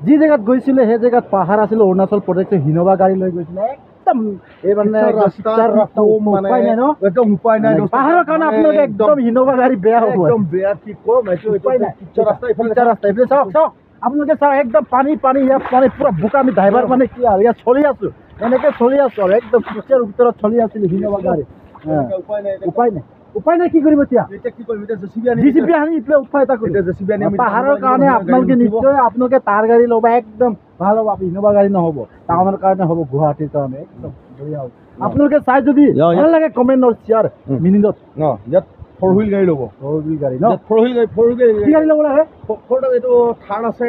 যি জেগাত গৈছিলে সেই জেগাত পাহাৰ আছিল অৰুণাচল প্ৰদেশ হিন'ভা গাড়ী লৈ গৈছিলে একদম এই মানে ৰাস্তাৰ উপায় নাই ন একদম উপায় নাই পাহাৰৰ কাৰণে আপোনালোকে একদম হিন'ভা গাড়ী বেয়া হ'ব একদম বেয়া কি কম এইটো পিকচাৰ ৰাস্তা এইফালে চাওক চাওক আপোনালোকে চাওক একদম পানী পানী ইয়াত মানে পুৰা বোকা আমি ড্ৰাইভাৰ মানে কি আৰু ইয়াত চলি আছো এনেকে চলি আছো আৰু একদম পিকচাৰ ভিতৰত চলি আছিল হিন'ভা গাড়ী উপায় নাই কি কৰিব এতিয়া জেচিবি আনি উপায় এটা কৰিব পাহাৰৰ কাৰণে আপোনালোকে নিশ্চয় আপোনালোকে তাৰ গাড়ী ল'ব একদম ভাল হ'ব ইন'ভা গাড়ী নহ'ব টাউনৰ কাৰণে হ'ব গুৱাহাটীৰ কাৰণে একদম বঢ়িয়া হ'ব আপোনালোকে চাই যদি ভাল লাগে কমেণ্টত শ্বেয়াৰ মিনিটত ইয়াত ফ'ৰ হুইল গাড়ী ল'ব গাড়ী ন ফ'ৰ হুইল কি গাড়ী ল'ব লাগে এইটো থাৰ আছে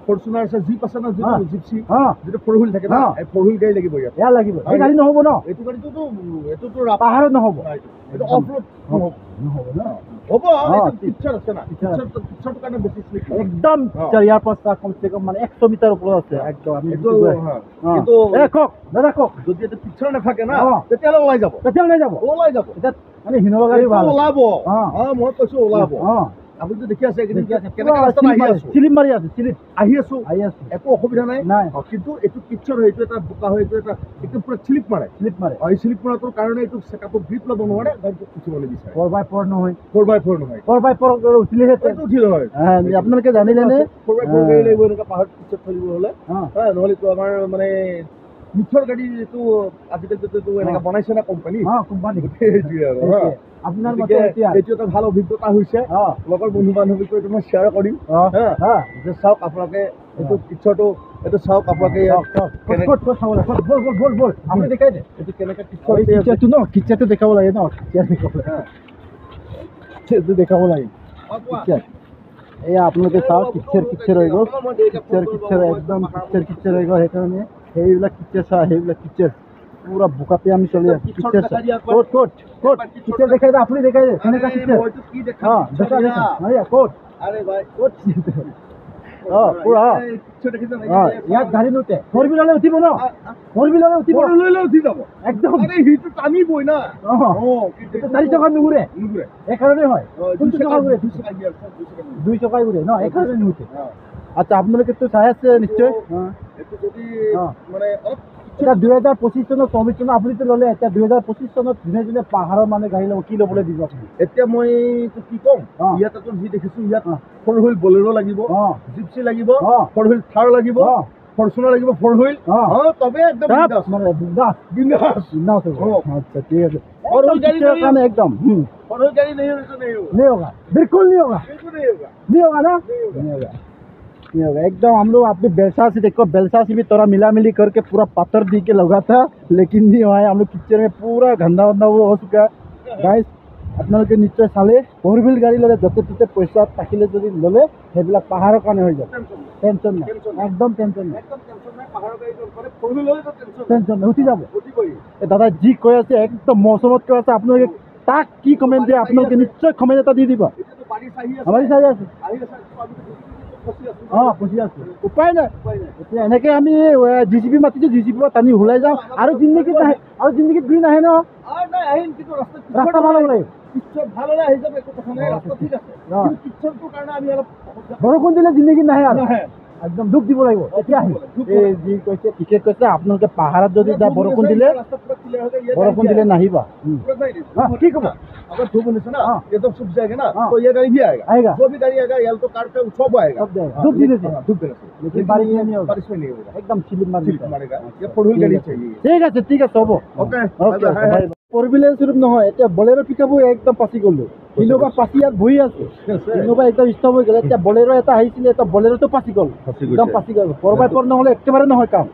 ফৰ্চুনাৰ আছে জীপ আছে ন জিপচি যিটো ফ'ৰ হুইল থাকে ন ফ'ৰ হুইল গাড়ী লাগিব ইয়াত এয়া লাগিব এই গাড়ী নহ'ব ন এইটো গাড়ীটোতো এইটোতো পাহাৰত নহ'ব এইটো অফ ৰোড নহ'ব ন হ'ব পিকচাৰ আছে না পিকচাৰটো কাৰণে বেছি স্লিপ একদম ইয়াৰ পৰা কমচে কম মানে 100 মিটাৰ ওপৰত আছে একদম আমি কিন্তু কওক দাদা কওক যদি এটা পিকচাৰ নাথাকে না তেতিয়াহ'লে ওলাই যাব এতিয়া মানে হিন'ভা গাড়ী ভাল ওলাব মই কৈছো ওলাব আপুনিতো দেখি আছে কেনেকৈ ৰাস্তাত আহি আছো চিলিপ মাৰি আছে চিলিপ আহি আছো একো অসুবিধা নাই কিন্তু এইটো পিকচাৰ হয় এইটো এটা বোকা হয় এইটো এটা একদম পুৰা স্লিপ মাৰে এই স্লিপ মাৰাটোৰ কাৰণে এইটো চেকআপত গ্ৰিপ ল'ব নোৱাৰে গাড়ীটো উঠিবলৈ বিচাৰে 4x4 নহয় 4x4 উঠিলেহে উঠিল হয় আপোনালোকে জানিলেনে 4x4 গাড়ী লাগিব এনেকুৱা পাহাৰত পিকচাৰ চলিব হ'লে নহ'লেতো আমাৰ মানে মিঠৰ গাড়ী এইটো আজিকালিতো এনেকুৱা বনাইছে না কোম্পানী সেইটোৱে আৰু আপোনাৰ মতে এইটো এটা ভাল অভিজ্ঞতা হৈছে লগৰ বন্ধু বান্ধৱীকো এইটো মই শ্বেয়াৰ কৰিম যে চাওক আপোনালোকে এইটো পিকচাৰটো এইটো চাওক আপোনালোকে আপুনি দেখাই দে এইটো কেনেকৈ পিকচাৰটো ন পিকচাৰটো দেখাব লাগে ন পিকচাৰটো দেখাব লাগে এয়া আপোনালোকে চাওক পিকচাৰ হৈ গ'ল পিকচাৰ একদম পিকচাৰ হৈ গ'ল সেইকাৰণে সেইবিলাক পিকচাৰ চাই সেইবিলাক পিকচাৰ পুৰা বোকাতে আমি চলি আছো পিকচাৰ ক'ত পিকচাৰ দেখাই দে আপুনি দেখাই দে কেনেকুৱা পিকচাৰ ক'ত পুৰা ইয়াত গাড়ী নুঠে ফ'ৰ হুইলাৰলৈ উঠিব ন ফ'ৰ হুইলাৰলৈ উঠি যাব একদম সেইটো টানিবই না 4 চকা নুঘূৰে এইকাৰণে হয় কোনটো চকা ঘূৰে 2 চকাই ঘূৰে ন এইকাৰণে নুঠে আচ্ছা আপোনালোকেতো চাই আছে নিশ্চয় এতিয়া 2025 চনত 24 চনত আপুনিতো ল'লে এতিয়া 2025 চনত দিনে দিনে পাহাৰৰ মানে গাড়ী ল'ব কি ল'বলৈ দিব আপুনি এতিয়া মই কি ক'ম ইয়াতেতো যি দেখিছোঁ ইয়াত ফ'ৰ হুইল বলেৰো লাগিব জিপচি লাগিব ফ'ৰ হুইল থাৰ লাগিব ফৰ্চুনাৰ লাগিব ফ'ৰ হুইল তবে একদম বিন্দাস আচ্ছা ঠিক আছে ফ'ৰ হুইল গাড়ী কাৰণে একদম फॉर व्हील गाड़ी नहीं होगा बिल्कुल नहीं होगा ना नहीं होगा एकदम हम लोग अपने बेलसा से देखो बेलसा से भी थोड़ा मिला मिली करके पूरा पत्थर दी के लगा था लेकिन नहीं हुआ है हम लोग किचन में पूरा गंदा वंदा वो हो चुका है गाइस আপোনালোকে নিশ্চয় চালে ফ'ৰ হুইল গাড়ী ল'লে য'তে ত'তে পইচা থাকিলে যদি ল'লে সেইবিলাক পাহাৰৰ কাৰণে হৈ যায় টেনশ্যন নাই একদম টেনশ্যন নাই টেনশ্যন নাই উঠি যাব দাদা যি কৈ আছে একদম মৌচমত কৈ আছে আপোনালোকে তাক কি কমেণ্ট দিয়ে আপোনালোকে নিশ্চয় কমেণ্ট এটা দি দিব আমাৰ চাই আছে ফচি আছোঁ উপায় নাই এতিয়া এনেকৈ আমি জিচিপি মাতিছোঁ জিচিপি পৰা টানি ওলাই যাওঁ আৰু জিন্দগীত নাহে আৰু জিন্দগীত ঘূৰি নাহে ন ৰাস্তা ভাল হ'ব লাগে বৰষুণ দিলে জিন্দগীত নাহে আৰু একদম দুখ দিব লাগিব এতিয়া আহি এই যি কৈছে ঠিকে কৈছে আপোনালোকে পাহাৰত যদি যায় বৰষুণ দিলে নাহিবা কি ক'ব अगर धूप निकले ना ये तो सूख जाएगा ना तो ये गाड़ी भी आएगा जो भी गाड़ी आएगा ये तो कार का सब आएगा धूप देने से लेकिन बारिश में नहीं होगा एकदम स्लिप मारेगा ये फोर व्हील गाड़ी चाहिए ঠিক আছে হ'ব ओके फोर व्हीलर स्वरूप নহয় এতিয়া বলেৰো পিকআপো একদম পাছি গ'লো ইনোভা পাছি ইয়াত বহি আছে ইনোভা একদম ষ্টপ হৈ গ'ল এতিয়া বলেৰো এটা আহিছিলে এটা বলেৰোটো পাছি গ'ল একদম পাছি গ'ল 4x4 নহ'লে একেবাৰে নহয় কাম